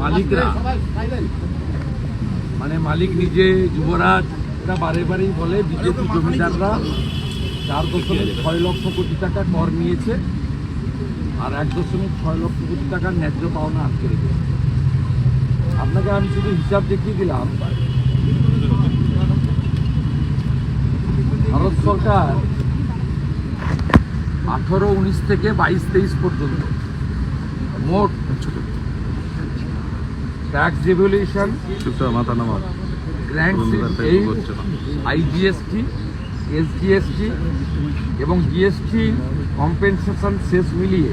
মালিকরা মানে মালিক নিজে যুবরাজ এটা বারে বারেই বলে বিজেপি জমিদাররা 4.6 লক্ষ কোটি টাকা কর নিয়েছে আর 1.6 লক্ষ কোটি টাকার ন্যায্য পাওনা আটকে রেখেছে। আপনাকে আমি শুধু হিসাব দেখিয়ে দিলাম, ভারত সরকার 18-19 থেকে 22-23 পর্যন্ত মোট ট্যাক্স রেভলিউশন, আইজিএসটি, এসজিএসটি এবং জিএসটি কম্পেনসেশন শেষ মিলিয়ে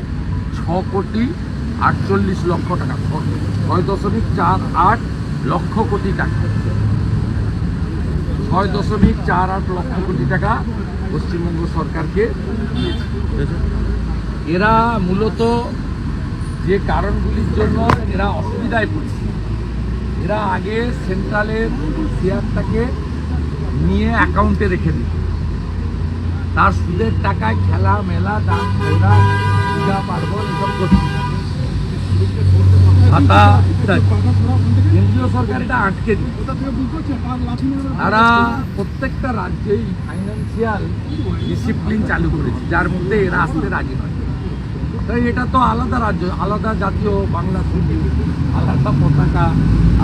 6,48 লক্ষ টাকা, 6.48 লক্ষ কোটি টাকা, 6.48 লক্ষ কোটি টাকা পশ্চিমবঙ্গ সরকারকে দিয়েছে। এরা মূলত যে কারণগুলির জন্য এরা অসুবিধায় পড়ছে, এরা আগে সেন্ট্রালের শেয়ারটাকে নিয়ে অ্যাকাউন্টে রেখে দিত, তার সুদের টাকায় খেলা মেলা দান খেলা পূজা পার্বণ এসব করছে, ভাতা ইত্যাদি। কেন্দ্রীয় সরকার এটা আটকে দিচ্ছে। তারা প্রত্যেকটা রাজ্যেই ফাইন্যান্সিয়াল ডিসিপ্লিন চালু করেছে, যার মধ্যে এরা আসতে রাজি নয়। তাই এটা তো আলাদা রাজ্য, আলাদা জাতীয় বাংলা ছবি, আলাদা পতাকা,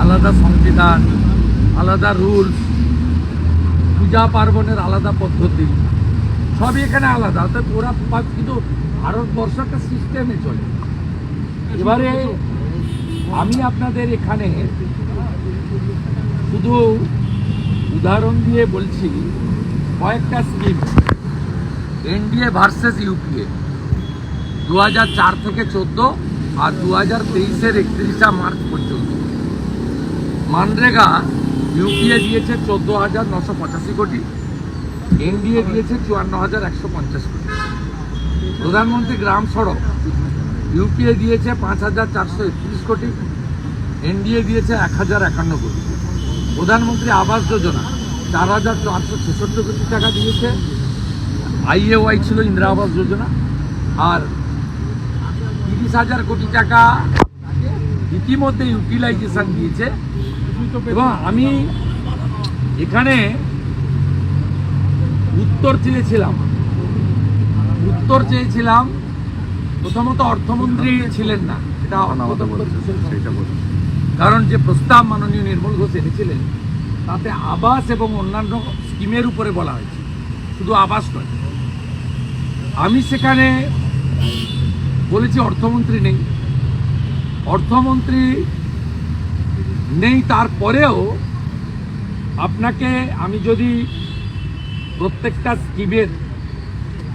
আলাদা সংবিধান, আলাদা রুলস, পূজা পার্বণের আলাদা পদ্ধতি, সবই এখানে আলাদা। অর্থাৎ ওরা কিন্তু ভারতবর্ষ একটা সিস্টেমে চলে। এবারে আমি আপনাদের এখানে শুধু উদাহরণ দিয়ে বলছি কয়েকটা স্কিম। এনডিএ ভার্সেস ইউপিএ 2004 থেকে 14 আর 2023-এর 31 মার্চ পর্যন্ত মানরেগা ইউপিএ দিয়েছে 14,985 কোটি, এনডিএ দিয়েছে 54,150 কোটি। প্রধানমন্ত্রী গ্রাম সড়ক ইউপিএ দিয়েছে 5,431 কোটি, এনডিএ দিয়েছে 1,051 কোটি। প্রধানমন্ত্রী আবাস যোজনা 4,466 কোটি টাকা দিয়েছে, আইএওয়াই ছিল ইন্দিরা আবাস যোজনা, আর 30,000 কোটি টাকা ইতিমধ্যে ইউটিলাইজেশন দিয়েছে। এবং আমি এখানে উত্তর চেয়েছিলাম। প্রথমত অর্থমন্ত্রী ছিলেন না, এটা কারণ যে প্রস্তাব মাননীয় নির্মল ঘোষ এনেছিলেন তাতে আবাস এবং অন্যান্য স্কিমের উপরে বলা হয়েছে, শুধু আবাস নয়। আমি সেখানে বলেছি অর্থমন্ত্রী নেই, তারপরেও আপনাকে আমি যদি প্রত্যেকটা স্কিমের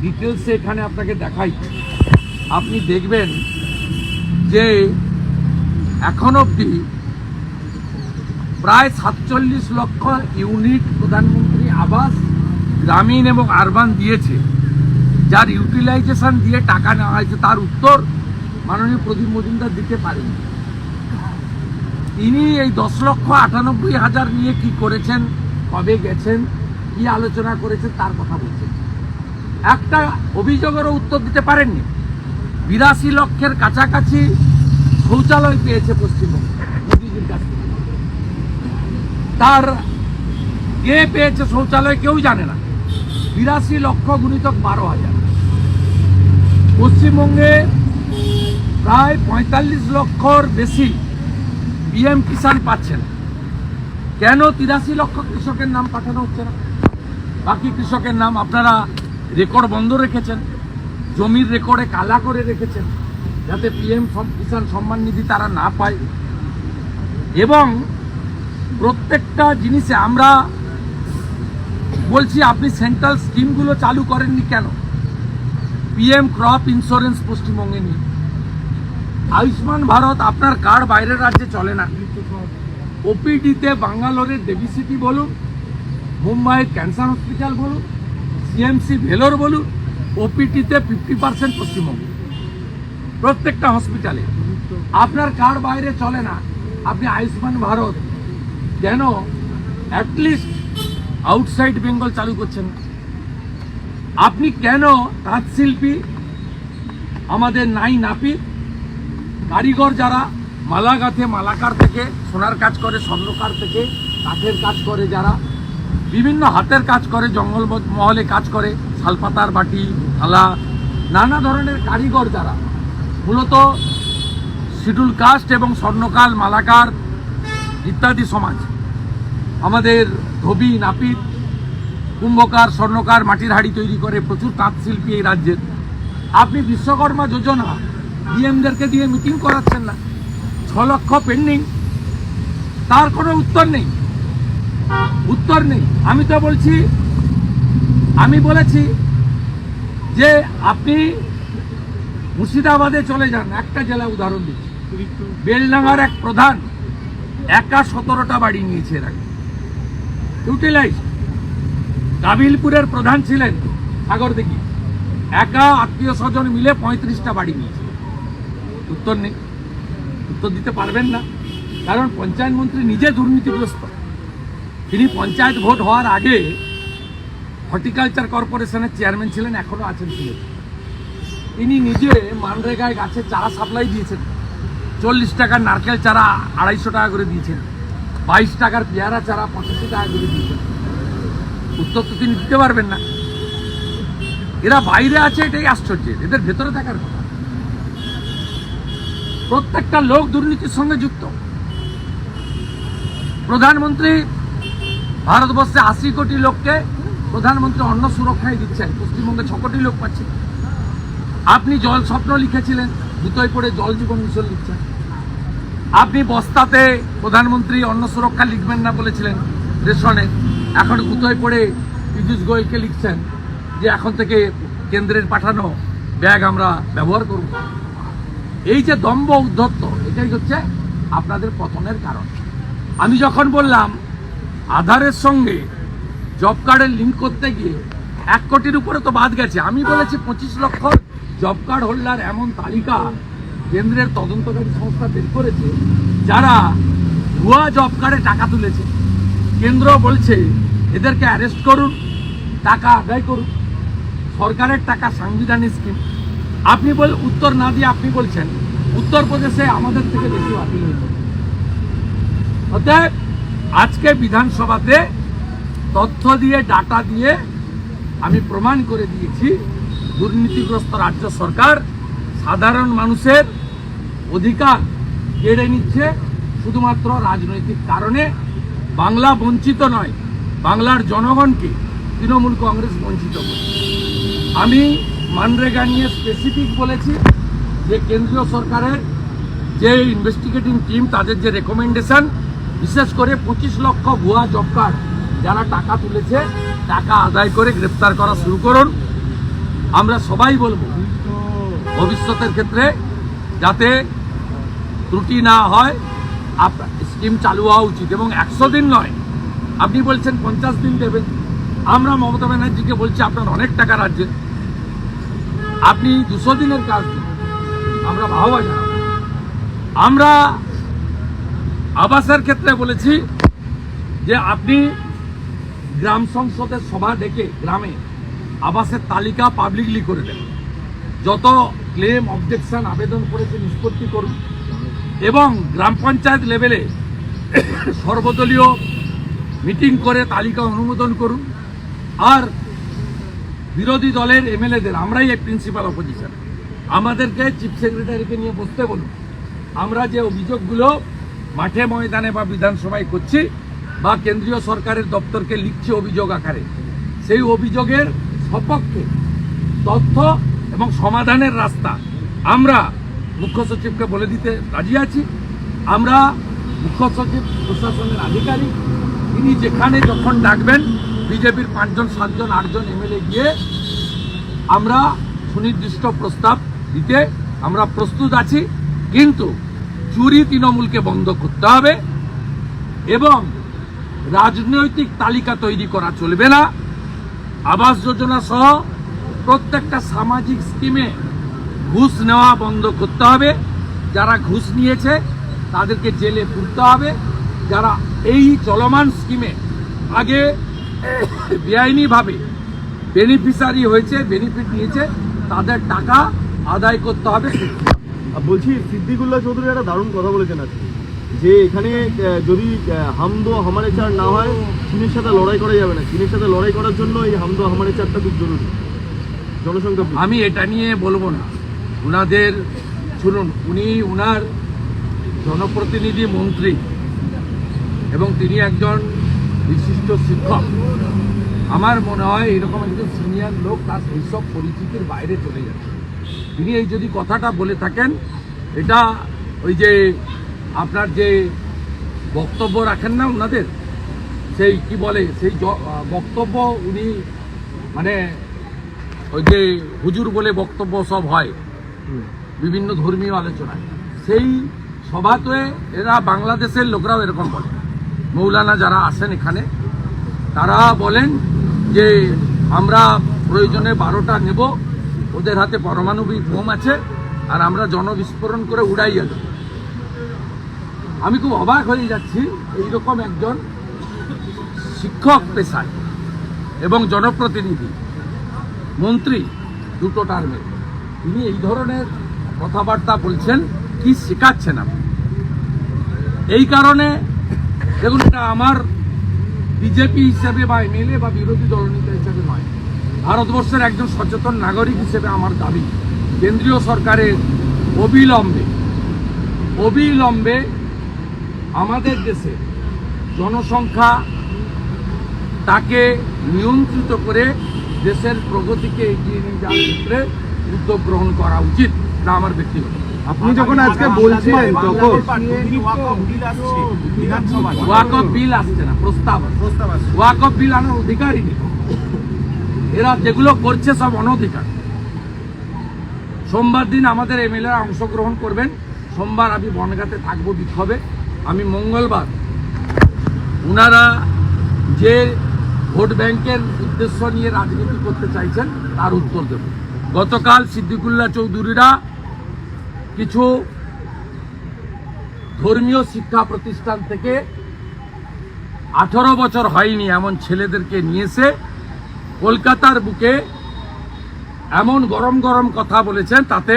ডিটেলসে এখানে আপনাকে দেখাই, আপনি দেখবেন যে এখন অবধি প্রায় 47 লক্ষ ইউনিট প্রধানমন্ত্রী আবাস গ্রামীণ এবং আরবান দিয়েছে, যার ইউটিলাইজেশন দিয়ে টাকা নেওয়া হয়েছে। তার উত্তর মাননীয় প্রদীপ মজুমদার দিতে পারেন। তিনি এই 10,98,000 নিয়ে কি করেছেন, কবে গেছেন, কি আলোচনা করেছেন তার কথা বলছেন। একটা অভিযোগেরও উত্তর দিতে পারেননি। 82 লক্ষের কাছাকাছি শৌচালয় পেয়েছে পশ্চিমবঙ্গ মোদীজির কাছ থেকে। তার কে পেয়েছে শৌচালয় কেউ জানে না। 82 লক্ষ গুণিতক 12,000। পশ্চিমবঙ্গে প্রায় 45 লক্ষর বেশি পিএম কিষাণ পাচ্ছেন। কেন 83 লক্ষ কৃষকের নাম পাঠানো হচ্ছে না? বাকি কৃষকের নাম আপনারা রেকর্ড বন্ধ রেখেছেন, জমির রেকর্ডে কালা করে রেখেছেন, যাতে পিএম কিষাণ সম্মান নিধি তারা না পায়। এবং প্রত্যেকটা জিনিসে আমরা বলছি আপনি সেন্ট্রাল স্কিমগুলো চালু করেননি কেন? পিএম ক্রপ ইন্স্যুরেন্স পশ্চিমবঙ্গে নেই, আয়ুষ্মান ভারত আপনার কার্ড বাইরের রাজ্যে চলে না। ওপিডিতে ব্যাঙ্গালোরের দেবী সিটি বলুন, মুম্বাইয়ের ক্যান্সার হসপিটাল বলুন, সিএমসি ভেলোর বলুন, ওপিডিতে 50% পশ্চিমবঙ্গ, প্রত্যেকটা হসপিটালে আপনার কার্ড বাইরে চলে না। আপনি আয়ুষ্মান ভারত কেন অ্যাটলিস্ট আউটসাইড বেঙ্গল চালু করছেন? আপনি কেন তাঁতশিল্পী আমাদের নাই নাপিত কারিগর যারা মালাগাথে মালাকার থেকে, সোনার কাজ করে স্বর্ণকার থেকে, কাঠের কাজ করে যারা, বিভিন্ন হাতের কাজ করে, জঙ্গল মহলে কাজ করে, শালপাতার বাটি থালা, নানা ধরনের কারিগর যারা, মূলত শিডিউল কাস্ট এবং স্বর্ণকার মালাকার ইত্যাদি সমাজ, আমাদের ধোবি নাপিত, কুম্ভকার, স্বর্ণকার, মাটির হাড়ি তৈরি করে, প্রচুর তাঁত শিল্পী এই রাজ্যের। আপনি বিশ্বকর্মা যোজনা ডিএমদেরকে দিয়ে মিটিং করাচ্ছেন না, 6 লক্ষ পেন্ডিং, তার কোনো উত্তর নেই। আমি তো বলছি, আমি বলেছি যে আপনি মুর্শিদাবাদে চলে যান, একটা জেলা উদাহরণ দিচ্ছি, বেলডাঙ্গার এক প্রধান একা 17টা বাড়ি নিয়েছে এর আগে, ইউটিলাইজ। কাবিলপুরের প্রধান ছিলেন সাগরদিঘি, একা আত্মীয় স্বজন মিলে 35টা বাড়ি নিয়েছে। উত্তর নেই, উত্তর দিতে পারবেন না, কারণ পঞ্চায়েত মন্ত্রী নিজে দুর্নীতিগ্রস্ত। তিনি পঞ্চায়েত ভোট হওয়ার আগে হর্টিকালচার কর্পোরেশনের চেয়ারম্যান ছিলেন, এখনো আছেন ছিলেন। তিনি নিজে মানরেগায় গাছের চারা সাপ্লাই দিয়েছেন, 40 টাকার নারকেল চারা 250 টাকা করে দিয়েছেন, 22 টাকার পেয়ারা চারা 85 টাকা করে দিয়েছেন। উত্তর তো তিনি দিতে পারবেন না। এরা বাইরে আছে, এটাই আশ্চর্য, এদের ভেতরে থাকার কথা। প্রত্যেকটা লোক দুর্নীতির সঙ্গে যুক্ত। প্রধানমন্ত্রী ভারতবর্ষে 80 কোটি লোককে প্রধানমন্ত্রী অন্ন সুরক্ষায় দিচ্ছেন, পশ্চিমবঙ্গে 6 কোটি লোক পাচ্ছে। আপনি জল স্বপ্ন লিখেছিলেন, দুটোই পড়ে জল জীবন মিশন লিখছেন। আপনি বস্তাতে প্রধানমন্ত্রী অন্ন সুরক্ষা লিখবেন না বলেছিলেন রেশনে, এখন দুটোই পড়ে পীযূষ গোয়েলকে লিখছেন যে এখন থেকে কেন্দ্রের পাঠানো ব্যাগ আমরা ব্যবহার করব। এই যে দম্ভ উদ্ধত্ত, এটাই হচ্ছে আপনাদের পতনের কারণ। আমি যখন বললাম আধারের সঙ্গে জব কার্ডের লিঙ্ক করতে গিয়ে 1 কোটির উপরে তো বাদ গেছে, আমি বলেছি 25 লক্ষ জব কার্ড হোল্ডার এমন তালিকা কেন্দ্রের তদন্তকারী সংস্থা বের করেছে যারা ভুয়া জব কার্ডে টাকা তুলেছে। কেন্দ্র বলছে এদেরকে অ্যারেস্ট করুন, টাকা আদায় করুন, সরকারের টাকা সাংবিধানিক স্কিম। আপনি উত্তর না দিয়ে আপনি বলছেন উত্তরপ্রদেশে আমাদের থেকে বেশি বাতিল হয়েছে। অতএব আজকে বিধানসভাতে তথ্য দিয়ে, ডাটা দিয়ে আমি প্রমাণ করে দিয়েছি দুর্নীতিগ্রস্ত রাজ্য সরকার সাধারণ মানুষের অধিকার কেড়ে নিচ্ছে শুধুমাত্র রাজনৈতিক কারণে। বাংলা বঞ্চিত নয়, বাংলার জনগণকে তৃণমূল কংগ্রেস বঞ্চিত করছে। আমি মানরেগা নিয়ে স্পেসিফিক বলেছি যে কেন্দ্রীয় সরকারের যে ইনভেস্টিগেটিং টিম, তাদের যে রেকমেন্ডেশন, বিশেষ করে 25 লক্ষ ভুয়া জব কার্ড যারা টাকা তুলেছে, টাকা আদায় করে গ্রেপ্তার করা শুরু করুন। আমরা সবাই বলবো ভবিষ্যতের ক্ষেত্রে যাতে ত্রুটি না হয়, আপনার স্কিম চালু হওয়া উচিত। এবং 100 দিন নয়, আপনি বলছেন 50 দিন দেবেন। আমরা মমতা ব্যানার্জিকে বলছি আপনার অনেক টাকা রাজ্যে, আপনি 200 দিনের কাজ দিন, আমরা বাহবা জানাবো। আমরা আবাসের ক্ষেত্রে বলেছি যে আপনি গ্রাম সংসদের সভা ডেকে গ্রামে আবাসের তালিকা পাবলিকলি করে দেন, যত ক্লেম অবজেকশন আবেদন করেছে নিষ্পত্তি করুন, এবং গ্রাম পঞ্চায়েত লেভেলে সর্বদলীয় মিটিং করে তালিকা অনুমোদন করুন। আর বিরোধী দলের এমএলএদের, আমরাই এই প্রিন্সিপাল অপোজিশন, আমাদেরকে চিফ সেক্রেটারিকে নিয়ে বসতে বলুন। আমরা যে অভিযোগগুলো মাঠে ময়দানে বা বিধানসভায় করছি বা কেন্দ্রীয় সরকারের দপ্তরকে লিখছি অভিযোগ আকারে, সেই অভিযোগের সপক্ষে তথ্য এবং সমাধানের রাস্তা আমরা মুখ্য সচিবকে বলে দিতে রাজি আছি। আমরা মুখ্য সচিব প্রশাসনের আধিকারিক, তিনি যেখানে যখন ডাকবেন বিজেপির 5 জন 7 জন 8 জন এমএলএ গিয়ে আমরা সুনির্দিষ্ট প্রস্তাব দিতে আমরা প্রস্তুত আছি। কিন্তু চুরি তৃণমূলকে বন্ধ করতে হবে এবং রাজনৈতিক তালিকা তৈরি করা চলবে না। আবাস যোজনা সহ প্রত্যেকটা সামাজিক স্কিমে ঘুষ নেওয়া বন্ধ করতে হবে। যারা ঘুষ নিয়েছে তাদেরকে জেলে পুরতে হবে। যারা এই চলমান স্কিমে আগে বেআইনিভাবে বেনিফিশিয়ারি হয়েছে, বেনিফিট নিয়েছে, তাদের টাকা আদায় করতে হবে। বলছি সিদ্দিকুল্লাহ চৌধুরী একটা দারুণ কথা বলেছেন আজকে, যে এখানে যদি হামদো হামারে চার না হয় চীনের সাথে লড়াই করা যাবে না, চীনের সাথে লড়াই করার জন্য এই হামদো হামারে চারটা খুব জরুরি জনসংখ্যা। আমি এটা নিয়ে বলবো না, উনাদের শুনুন, উনি উনার জনপ্রতিনিধি মন্ত্রী এবং তিনি একজন বিশিষ্ট শিক্ষক। আমার মনে হয় এরকম একজন সিনিয়র লোক তার এইসব পরিচিতির বাইরে চলে যাচ্ছে। তিনি এই যদি কথাটা বলে থাকেন, এটা ওই যে আপনার যে বক্তব্য রাখেন না ওনাদের, সেই কি বলে সেই বক্তব্য উনি মানে ওই যে হুজুর বলে বক্তব্য সব হয় বিভিন্ন ধর্মীয় আলোচনায়, সেই সভাতে এরা বাংলাদেশের লোকরাও এরকম বলে। মৌলানা যারা আসেন এখানে তারা বলেন যে আমরা প্রয়োজনে 12টা নেব, ওদের হাতে পারমাণবিক বোম আছে, আর আমরা জনবিস্ফোরণ করে উড়াই যাব। আমি খুব অবাক হয়ে যাচ্ছি, এইরকম একজন শিক্ষক পেশায় এবং জনপ্রতিনিধি মন্ত্রী দুটো টার্মে তিনি এই ধরনের কথাবার্তা বলছেন, কি শেখাচ্ছেন আপনি? এই কারণে দেখুন, এটা আমার বিজেপি হিসেবে বা এমএলএ বা বিরোধী দলনেতা হিসেবে নয়, ভারতবর্ষের একজন সচেতন নাগরিক হিসেবে আমার দাবি, কেন্দ্রীয় সরকারের অবিলম্বে আমাদের দেশে জনসংখ্যা তাকে নিয়ন্ত্রিত করে দেশের প্রগতিকে এগিয়ে নিয়ে যাওয়ার ক্ষেত্রে উদ্যোগ গ্রহণ করা উচিত। এটা আমার ব্যক্তিগত। আপনি যখন আজকে বলছিলেন তখন ওয়াকফ বিল আসছে না, প্রস্তাব ওয়াকফ বিল আনার অধিকারই নেই। এরা যেগুলো করছে সব অনধিকার। সোমবার দিন আমাদের এমএলএরা অংশগ্রহণ করবেন। সোমবার আমি বনগাঁতে থাকবো বিক্ষোভে। আমি মঙ্গলবার ওনারা যে ভোট ব্যাংকের উদ্দেশ্য নিয়ে রাজনীতি করতে চাইছেন তার উত্তর দেব। গতকাল সিদ্দিকুল্লাহ চৌধুরীরা কিছু ধর্মীয় শিক্ষা প্রতিষ্ঠান থেকে 18 বছর হয়নি এমন ছেলেদেরকে নিয়েছে কলকাতার বুকে এমন গরম গরম কথা বলেছেন, তাতে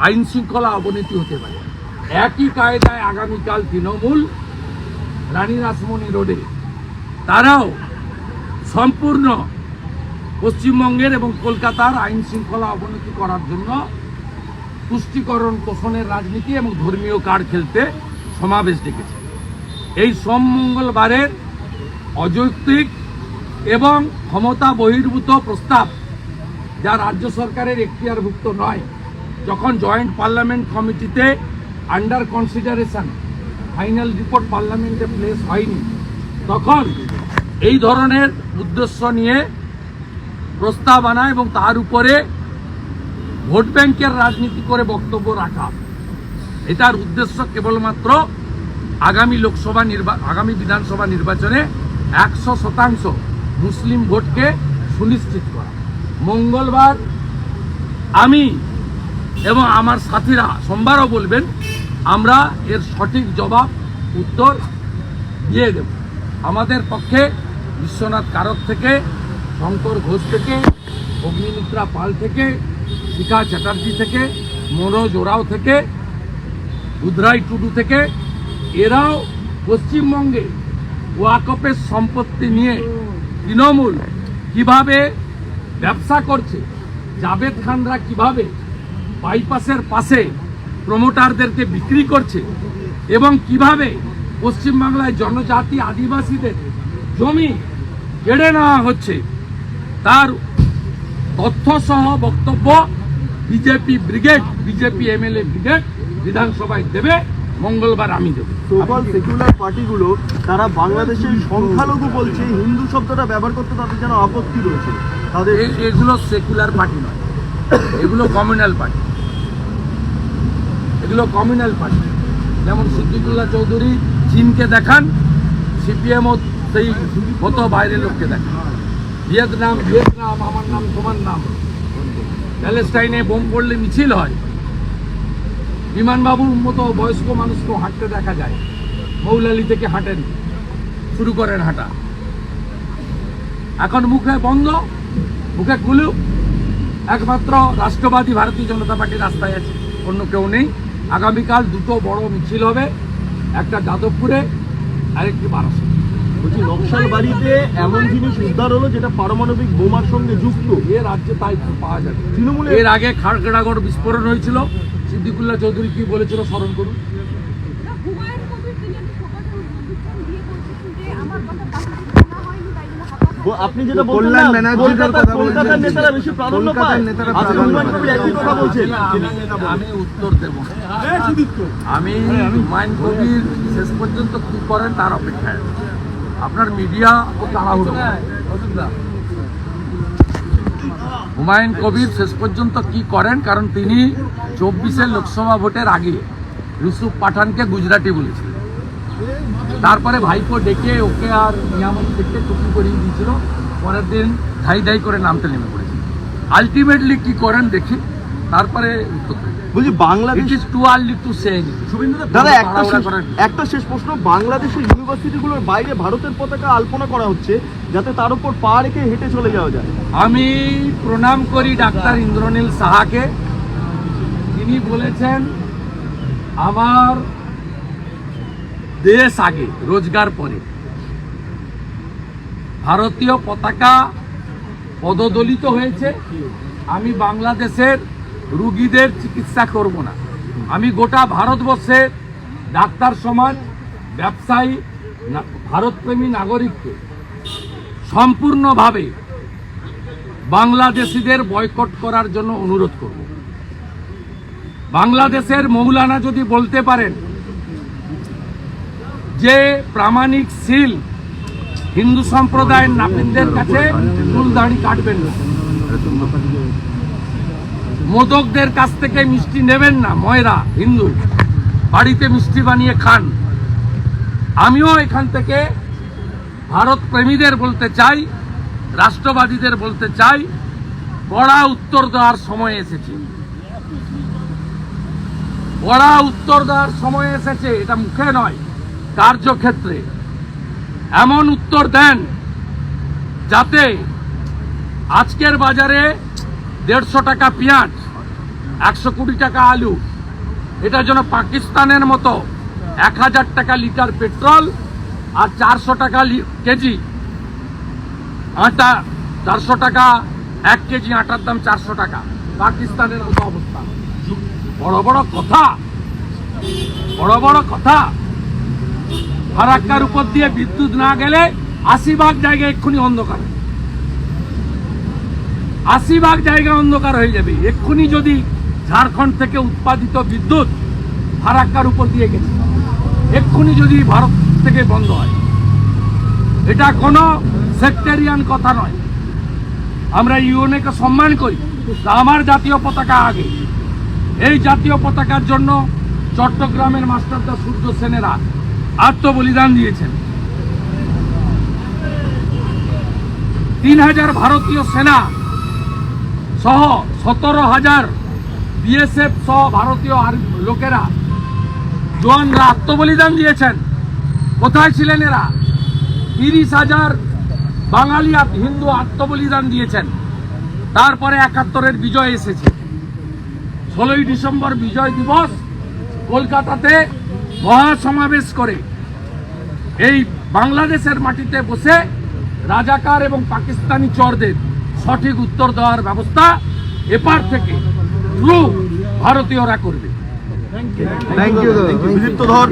আইন শৃঙ্খলা অবনতি হতে পারে। একই কায়দায় আগামীকাল তৃণমূল রানী রাসমণি রোডে তারাও সম্পূর্ণ পশ্চিমবঙ্গের এবং কলকাতার আইন শৃঙ্খলা অবনতি করার জন্য তুষ্টিকরণ পোষণের রাজনীতি এবং ধর্মীয় কার্ড খেলতে সমাবেশ ডেকেছে। এই সোম মঙ্গলবারের অযৌক্তিক এবং ক্ষমতা বহির্ভূত প্রস্তাব, যা রাজ্য সরকারের এখতিয়ারভুক্ত নয়, যখন জয়েন্ট পার্লামেন্ট কমিটিতে আন্ডার কনসিডারেশন ফাইনাল রিপোর্ট পার্লামেন্টে প্লেস হয়নি, তখন এই ধরনের উদ্দেশ্য নিয়ে প্রস্তাব আনা এবং তার উপরে ভোট ব্যাংকের রাজনীতি করে বক্তব্য রাখা, এটার উদ্দেশ্য কেবলমাত্র আগামী বিধানসভা নির্বাচনে 100% মুসলিম ভোটকে সুনিশ্চিত করা। মঙ্গলবার আমি এবং আমার সাথীরা সোমবারও বলবেন, আমরা এর সঠিক জবাব উত্তর দিয়ে দেব। আমাদের পক্ষে বিশ্বনাথ কারক থেকে, শঙ্কর ঘোষ থেকে, অগ্নিমিত্রা পাল থেকে, শিখা চ্যাটার্জি থেকে, মনোজ ওরাও থেকে, উদরাই টুডু থেকে, এরাও পশ্চিমবঙ্গে ওয়াকফের সম্পত্তি নিয়ে তৃণমূল কিভাবে ব্যবসা করছে, জাভেদ খানরা কিভাবে বাইপাসের পাশে প্রমোটারদেরকে বিক্রি করছে এবং কিভাবে পশ্চিমবাংলায় জনজাতি আদিবাসীদের জমি কেড়ে নেওয়া হচ্ছে, তার তথ্যসহ বক্তব্য বিজেপি এমএলএ ব্রিগেড বিধানসভায় দেবে। মঙ্গলবার আমি দেব। সোশ্যাল সেকুলার পার্টিগুলো তারা বাংলাদেশের সংখ্যালঘু বলছে, হিন্দু শব্দটা ব্যবহার করতে তাদের যেন আপত্তি রয়েছে। তাদের এগুলো সেকুলার পার্টি নয়, এগুলো কমিউনাল পার্টি। যেমন সিদ্দিকুল্লাহ চৌধুরী চীনকে দেখান, সিপিএমও সেই মতো বাইরের লোককে দেখান। ভিয়েতনাম আমার নাম তোমার নাম, প্যালেস্টাইনে বোম পড়লে মিছিল হয়, বিমানবাবুর মতো বয়স্ক মানুষকেও হাঁটতে দেখা যায়, মৌলালি থেকে হাঁটেন, শুরু করেন হাঁটা। এখন মুখে বন্ধ, মুখে খুলুক, একমাত্র রাষ্ট্রবাদী ভারতীয় জনতা পার্টি রাস্তায় আছে, অন্য কেউ নেই। আগামীকাল দুটো বড় মিছিল হবে, একটা যাদবপুরে আর একটি বারাসাত। বলছি নকশাল বাড়িতে এমন জিনিস উদ্ধার হলো যেটা পারমাণবিক বোমার সঙ্গে যুক্ত। এ রাজ্যে তাই পাওয়া যাবে। তৃণমূলে এর আগে খাড়গড়াগড় বিস্ফোরণ হয়েছিল, সিদ্দিকুল্লাহ চৌধুরী কি বলেছিল স্মরণ করুন। হুমায়ুন কবির তিনি একটি প্রকাশে উদ্বোধন দিয়ে বলছেন যে আমার কথা পাকিস্তান শোনা হয়নি, তাই জন্য হতাশ। আপনি যেটা বলছেন কল্যাণ না, ব্যানার্জির কথা কলকাতার বলছেন। নেতারা বেশি প্রাধান্য পায়। কলকাতার নেতারা আজকে প্রাধান্য হুমায়ুন কবির একই কথা বলছেন। আমি উত্তর দেব না। আমি হুমায়ুন কবির শেষ পর্যন্ত কি করেন তার অপেক্ষায় আছি। আপনার মিডিয়া ও তাড়াহুড়ো করে। হুমায়ুন কবির শেষ পর্যন্ত কি করেন, কারণ তিনি 24-এর লোকসভা ভোটের আগে ইউসুফ পাঠানকে গুজরাটি বলেছিলেন। তারপরে ভাইপো ডেকে ওকে আর নিয়ামত থেকে টুপি করিয়ে দিয়েছিল, পরের দিন ধাই ধাই করে নামতে নেমে পড়েছিল। আলটিমেটলি কি করেন দেখি, তারপরে বলছি Bangladesh it is too early to say. দাদা একটা শেষ প্রশ্ন, বাংলাদেশের ইউনিভার্সিটিগুলোর বাইরে ভারতের পতাকা আলপনা করা হচ্ছে যাতে তার উপর পা রেখে হেঁটে চলে যাওয়া যায়। আমি প্রণাম করি ডাক্তার ইন্দ্রনীল সাহাকে। তিনি বলেছেন আমার দেশ আগে, রোজগার পরে। ভারতীয় পতাকা পদদলিত হয়েছে। আমি বাংলাদেশের রুগীদের চিকিৎসা করব না। আমি গোটা ভারতবর্ষের ডাক্তার সমাজ, ব্যবসায়ী, ভারতপ্রেমী নাগরিককে সম্পূর্ণভাবে বাংলাদেশিদের বয়কট করার জন্য অনুরোধ করব। বাংলাদেশের মৌলানা যদি বলতে পারেন যে প্রামাণিক সিল হিন্দু সম্প্রদায়ের নাপিতদের কাছে চুল দাড়ি কাটবেন না, মোদকদের কাছ থেকে মিষ্টি নেবেন না, ময়রা হিন্দু বাড়িতে মিষ্টি বানিয়ে খান। আমিও এখান থেকে ভারত প্রেমীদের বলতে চাই, রাষ্ট্রবাদীদের বলতে চাই, কড়া উত্তর দেওয়ার সময় এসেছে। কড়া উত্তর দেওয়ার সময় এসেছে, এটা মুখে নয়, কার্যক্ষেত্রে এমন উত্তর দেন যাতে আজকের বাজারে 150 টাকা পেঁয়াজ, 120 টাকা আলু, এটা যেন পাকিস্তানের মতো 1000 টাকা লিটার পেট্রোল আর 400 টাকা কেজি আটা, 400 টাকা 1 কেজি আটার দাম 400 টাকা, পাকিস্তানের মতো অবস্থা। বড় বড় কথা, বড় বড় কথা। ফারাক্কার উপর দিয়ে বিদ্যুৎ না গেলে 80 জায়গায় এক্ষুনি অন্ধকার, 80 জায়গা অন্ধকার হয়ে যাবে এক্ষুনি যদি ঝাড়খণ্ড থেকে উৎপাদিত বিদ্যুৎ ফারাক্কার উপর দিয়ে গেছে, এক্ষুনি যদি ভারত থেকে বন্ধ হয়। এটা কোনো সেক্টেরিয়ান কথা নয়। আমরা ইউএনএকে সম্মান করি, তা আমার জাতীয় পতাকা আগে। এই জাতীয় পতাকার জন্য চট্টগ্রামের মাস্টারদা সূর্য সেনেরা আত্মবলিদান দিয়েছেন। 3000 ভারতীয় সেনা সহ 17,000 বিএসএফ সহ ভারতীয় লোকেরা, জওয়ানরা আত্মবলিদান দিয়েছেন। কোথায় ছিলেন এরা? 30,000 বাঙালি হিন্দু আত্মবলিদান দিয়েছেন। তারপরে 71-এর বিজয় এসেছে। 16ই ডিসেম্বর বিজয় দিবস কলকাতাতে মহাসমাবেশ করে এই বাংলাদেশের মাটিতে বসে রাজাকার এবং পাকিস্তানি চরদের সঠিক উত্তর দেওয়ার ব্যবস্থা এপার থেকে ভারতীয়রা করবে। Thank you. বিদীপ্ত ধর।